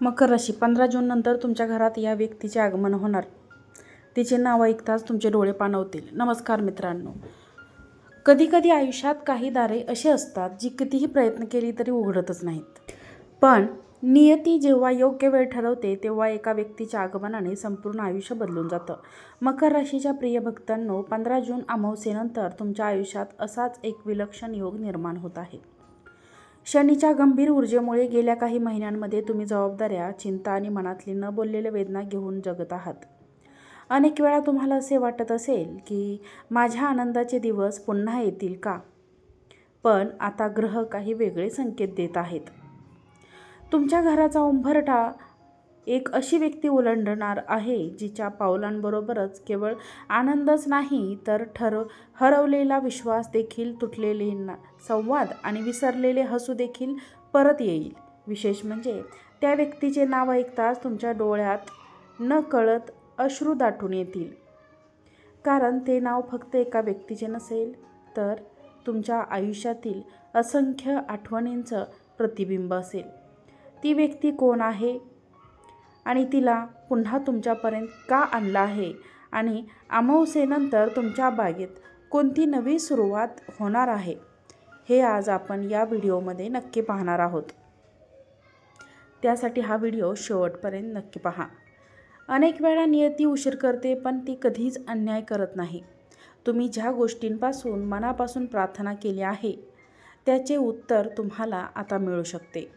मकर राशी 15 जून नंतर तुमच्या घरात या व्यक्तीचे आगमन होणार. तिचे नाव ऐकताच तुमचे डोळे पाणवतील. नमस्कार मित्रांनो. कधी आयुष्यात काही दारे अशी असतात जी कितीही प्रयत्न केली तरी उघडतच नाहीत. पण नियती जेव्हा योग्य वेळ ठरवते तेव्हा एका व्यक्तीच्या आगमनाने संपूर्ण आयुष्य बदलून जातं. मकर राशीच्या प्रिय भक्तांनो, 15 जून अमावस्येनंतर तुमच्या आयुष्यात असाच एक विलक्षण योग निर्माण होत आहे. शनीच्या गंभीर ऊर्जेमुळे गेल्या काही महिन्यांमध्ये तुम्ही जबाबदाऱ्या, चिंता आणि मनातली न बोललेल्या वेदना घेऊन जगत आहात. अनेक वेळा तुम्हाला असे वाटत असेल की माझ्या आनंदाचे दिवस पुन्हा येतील का? पण आता ग्रह काही वेगळे संकेत देत आहेत. तुमच्या घराचा उंबरठा एक अशी व्यक्ती ओलांडणार आहे जिच्या पावलांबरोबरच केवळ आनंदच नाही तर हरवलेला विश्वास देखील, तुटलेले संवाद आणि विसरलेले हसू देखील परत येईल. विशेष म्हणजे त्या व्यक्तीचे नाव ऐकताच तुमच्या डोळ्यात नकळत अश्रू दाटून येतील. कारण ते नाव फक्त एका व्यक्तीचे नसेल तर तुमच्या आयुष्यातील असंख्य आठवणींचं प्रतिबिंब असेल. ती व्यक्ती कोण आहे आणि तिला पुन्हा तुमच्यापर्यंत का आणलं आहे आणि अमावस्येनंतर तुमच्या बागेत कोणती नवी सुरुवात होणार आहे, हे आज आपण या व्हिडिओमध्ये नक्की पाहणार आहोत. त्यासाठी हा व्हिडिओ शेवटपर्यंत नक्की पहा. अनेक वेळा नियती उशीर करते, पण ती कधीच अन्याय करत नाही. तुम्ही ज्या गोष्टींपासून मनापासून प्रार्थना केली आहे त्याचे उत्तर तुम्हाला आता मिळू शकते.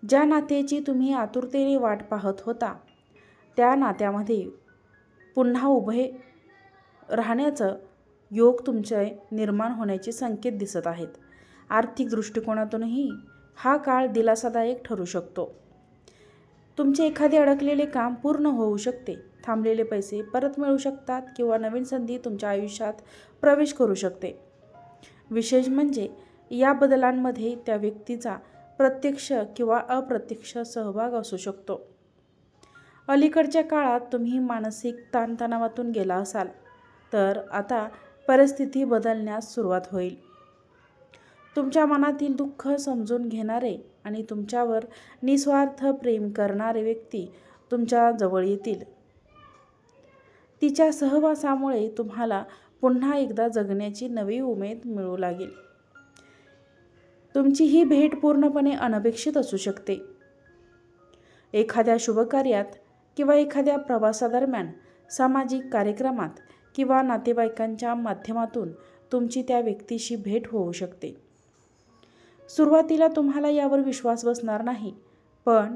ज्या नात्याची तुम्ही आतुरतेने वाट पाहत होता त्या नात्यामध्ये पुन्हा उभे राहण्याचं योग तुमचे निर्माण होण्याचे संकेत दिसत आहेत. आर्थिक दृष्टिकोनातूनही हा काळ दिलासादायक ठरू शकतो. तुमचे एखादे अडकलेले काम पूर्ण होऊ शकते, थांबलेले पैसे परत मिळू शकतात किंवा नवीन संधी तुमच्या आयुष्यात प्रवेश करू शकते. विशेष म्हणजे या बदलांमध्ये त्या व्यक्तीचा प्रत्यक्ष किंवा अप्रत्यक्ष सहभाग असू शकतो. अलीकडच्या काळात तुम्ही मानसिक ताणतणावातून गेला असाल तर आता परिस्थिती बदलण्यास सुरुवात होईल. तुमच्या मनातील दुःख समजून घेणारे आणि तुमच्यावर निस्वार्थ प्रेम करणारे व्यक्ती तुमच्या जवळ येतील. तिच्या सहवासामुळे तुम्हाला पुन्हा एकदा जगण्याची नवी उमेद मिळू लागेल. तुमची ही भेट पूर्णपणे अनपेक्षित असू शकते. एखाद्या शुभकार्यात किंवा एखाद्या प्रवासादरम्यान, सामाजिक कार्यक्रमात किंवा नातेवाईकांच्या माध्यमातून तुमची त्या व्यक्तीशी भेट होऊ शकते. सुरुवातीला तुम्हाला यावर विश्वास बसणार नाही, पण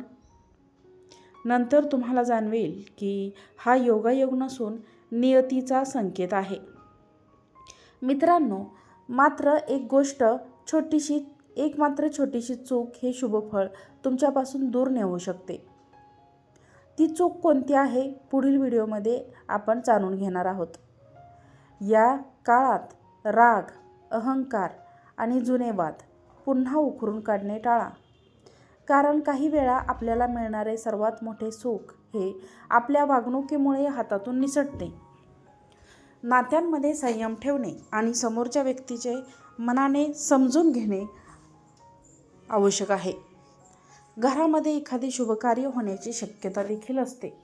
नंतर तुम्हाला जाणवेल की हा योगायोग नसून नियतीचा संकेत आहे. मित्रांनो, मात्र छोटीशी चूक हे शुभफळ तुमच्यापासून दूर नेऊ शकते. ती चूक कोणती आहे पुढील व्हिडिओमध्ये आपण जाणून घेणार आहोत. या काळात राग, अहंकार आणि जुने वाद पुन्हा उकरून काढणे टाळा. कारण काही वेळा आपल्याला मिळणारे सर्वात मोठे सुख हे आपल्या वागणुकीमुळे हातातून निसटते. नात्यांमध्ये संयम ठेवणे आणि समोरच्या व्यक्तीचे मनाने समजून घेणे आवश्यक आहे. घरामध्ये एखादे शुभकार्य होण्याची शक्यता देखील असते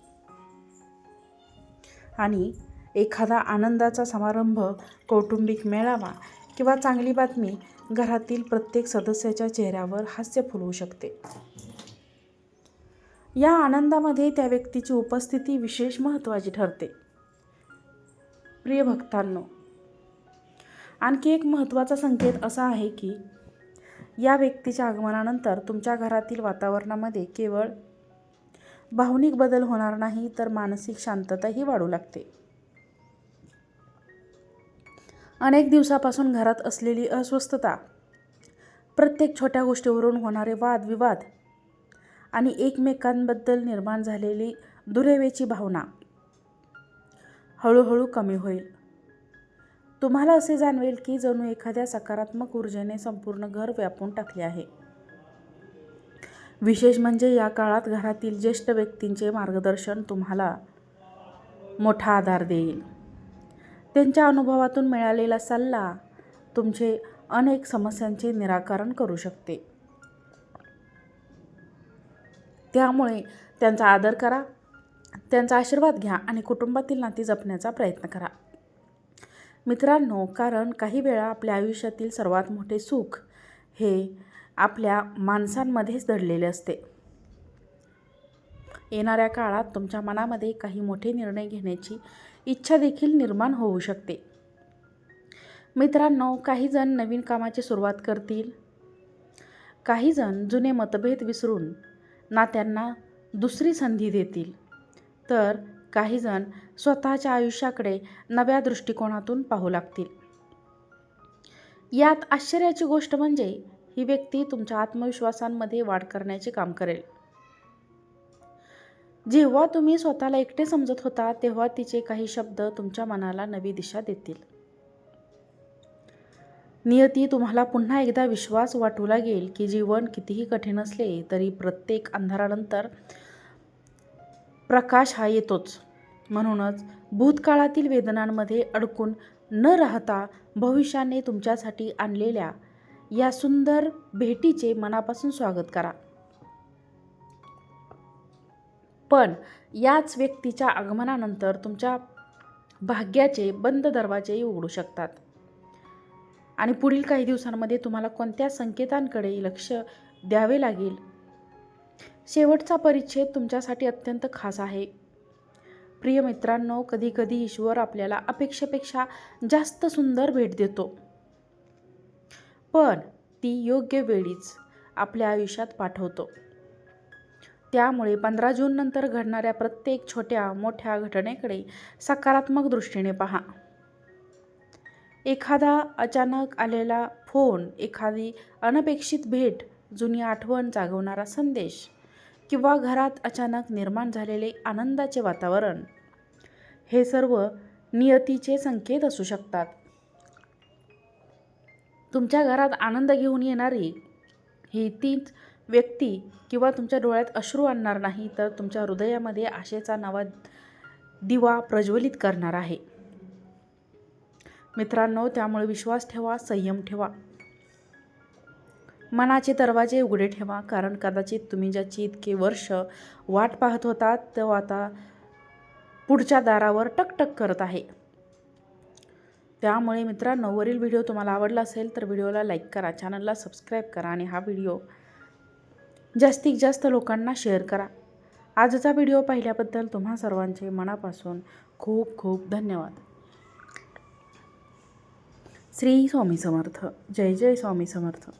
आणि एखादा आनंदाचा समारंभ, कौटुंबिक मेळावा किंवा चांगली बातमी घरातील प्रत्येक सदस्याच्या चेहऱ्यावर हास्य फुलवू शकते. या आनंदामध्ये त्या व्यक्तीची उपस्थिती विशेष महत्त्वाची ठरते. प्रिय भक्तांनो, आणखी एक महत्त्वाचा संकेत असा आहे की या व्यक्तीच्या आगमनानंतर तुमच्या घरातील वातावरणामध्ये केवळ भावनिक बदल होणार नाही तर मानसिक शांतताही वाढू लागते. अनेक दिवसापासून घरात असलेली अस्वस्थता, प्रत्येक छोट्या गोष्टीवरून होणारे वादविवाद आणि एकमेकांबद्दल निर्माण झालेली दुरावेची भावना हळूहळू कमी होईल. तुम्हाला असे जाणवेल की जणू एखाद्या सकारात्मक ऊर्जेने संपूर्ण घर व्यापून टाकले आहे. विशेष म्हणजे या काळात घरातील ज्येष्ठ व्यक्तींचे मार्गदर्शन तुम्हाला मोठा आधार देईल. त्यांच्या अनुभवातून मिळालेला सल्ला तुमचे अनेक समस्यांचे निराकरण करू शकते. त्यामुळे त्यांचा आदर करा, त्यांचा आशीर्वाद घ्या आणि कुटुंबातील नाती जपण्याचा प्रयत्न करा मित्रांनो. कारण काही वेळा आपल्या आयुष्यातील सर्वात मोठे सुख हे आपल्या माणसांमध्येच दडलेले असते. येणाऱ्या काळात तुमच्या मनामध्ये काही मोठे निर्णय घेण्याची इच्छा देखील निर्माण होऊ शकते. मित्रांनो, काही जण नवीन कामाची सुरुवात करतील, काही जण जुने मतभेद विसरून नात्यांना दुसरी संधी देतील, तर काही जण स्वतःच्या आयुष्याकडे नव्या दृष्टिकोनातून पाहू लागतील. यात आश्चर्याची गोष्ट म्हणजे ही व्यक्ती तुमच्या आत्मविश्वासांमध्ये वाढ करण्याचे काम करेल. जेव्हा तुम्ही स्वतःला एकटे समजत होता तेव्हा तिचे काही शब्द तुमच्या मनाला नवी दिशा देतील. नियती तुम्हाला पुन्हा एकदा विश्वास वाटू लागेल की जीवन कितीही कठीण असले तरी प्रत्येक अंधारानंतर प्रकाश हा येतोच. म्हणूनच भूतकाळातील वेदनांमध्ये अडकून न राहता भविष्याने तुमच्यासाठी आणलेल्या या सुंदर भेटीचे मनापासून स्वागत करा. पण याच व्यक्तीच्या आगमनानंतर तुमच्या भाग्याचे बंद दरवाजेही उघडू शकतात आणि पुढील काही दिवसांमध्ये तुम्हाला कोणत्या संकेतांकडे लक्ष द्यावे लागेल. शेवटचा परिच्छेद तुमच्यासाठी अत्यंत खास आहे. प्रिय मित्रांनो, कधीकधी ईश्वर आपल्याला अपेक्षेपेक्षा जास्त सुंदर भेट देतो, पण ती योग्य वेळीच आपल्या आयुष्यात पाठवतो. त्यामुळे 15 जून नंतर घडणाऱ्या प्रत्येक छोट्या मोठ्या घटनेकडे सकारात्मक दृष्टीने पहा. एखादा अचानक आलेला फोन, एखादी अनपेक्षित भेट, जुनी आठवण जागवणारा संदेश किंवा घरात अचानक निर्माण झालेले आनंदाचे वातावरण, हे सर्व नियतीचे संकेत असू शकतात. तुमच्या घरात आनंद घेऊन येणारी ही तीच व्यक्ती किंवा तुमच्या डोळ्यात अश्रू आणणार नाही, तर तुमच्या हृदयामध्ये आशेचा नवा दिवा प्रज्वलित करणार आहे. मित्रांनो, त्यामुळे विश्वास ठेवा, संयम ठेवा, मनाचे दरवाजे उघडे ठेवा. कारण कदाचित तुम्ही ज्याची इतके वर्ष वाट पाहत होता तो आता पुढच्या दारावर टकटक करत आहे. त्यामुळे मित्रांनो, वरील व्हिडिओ तुम्हाला आवडला असेल तर व्हिडिओला लाईक करा, चॅनलला सबस्क्राईब करा आणि हा व्हिडिओ जास्तीत जास्त लोकांना शेअर करा. आजचा व्हिडिओ पाहिल्याबद्दल तुम्हा सर्वांचे मनापासून खूप खूप धन्यवाद. श्री स्वामी समर्थ. जय जय स्वामी समर्थ.